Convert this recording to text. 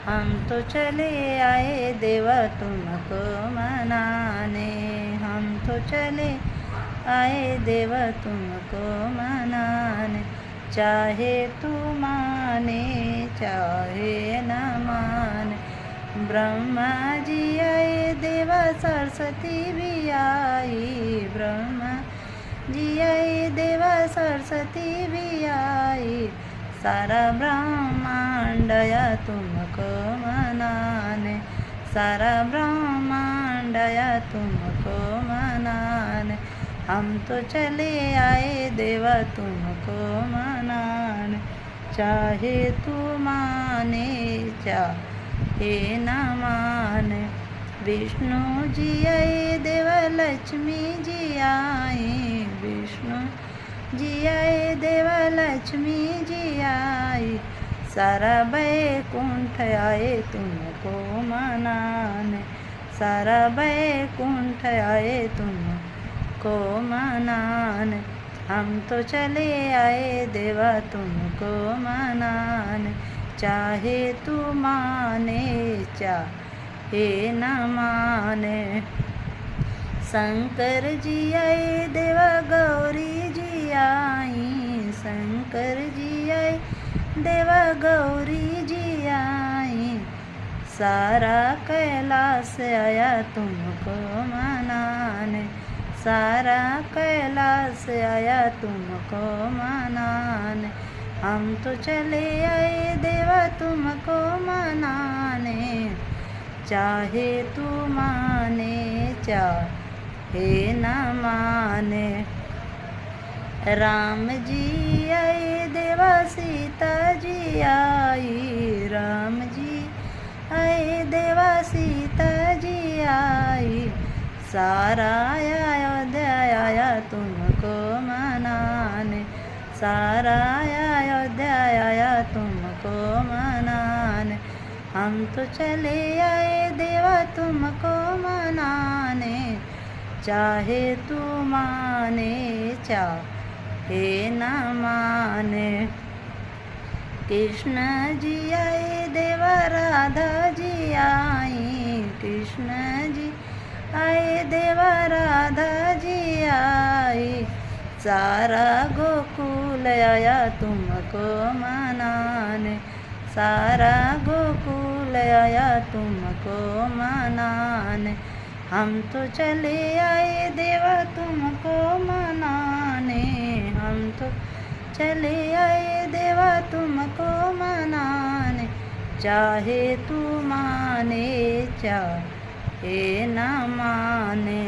हम तो चले आए देवा तुमको मनाने, हम तो चले आए देवा तुमको मनाने। चाहे तू माने चाहे न माने, ब्रह्मा जी आए देवा सरस्वती भी आई, ब्रह्मा जी आए देवा सरस्वती भी आई। सारा ब्रह्मांड आया तुमको मनाने, सारा ब्रह्मांड आया तुमको मनाने। हम तो चले आए देवा तुमको मनाने। चाहे तू माने चाहे न माने, विष्णु जी आए देवा लक्ष्मी जी आई, विष्णु जी आए देवा लक्ष्मी जी आई। सारा बैकुंठ आए तुमको मनाने, सारा बैकुंठ आए तुमको मनाने। हम तो चले आए देवा तुमको मनाने। चाहे तू माने चाहे न माने, शंकर जी आए देवा गौरी जी आई, शंकर जी आए देवा गौरी जी आई। सारा कैलाश आया तुमको मनाने, सारा कैलाश आया तुमको मनाने। हम तो चले आए देवा तुमको मनाने। चाहे तू माने चाहे न माने, राम जी आए देवा सीता जी आई, राम जी आए देवा सीता जी आई। सारा अयोध्या आया तुमको मनाने, सारा अयोध्या आया तुमको मनाने। हम तो चले आए देवा तुमको मनाने। चाहे तू माने चाहे न माने, कृष्ण जी आए देवा राधा जी आई, कृष्ण जी आए देवा राधा जी आई। सारा गोकुल आया तुमको मनाने, सारा गोकुल आया तुमको मनाने। हम तो चले आए देवा तुमको मनाने, हम तो चले आए देवा तुमको मनाने। चाहे तू माने चाहे न माने।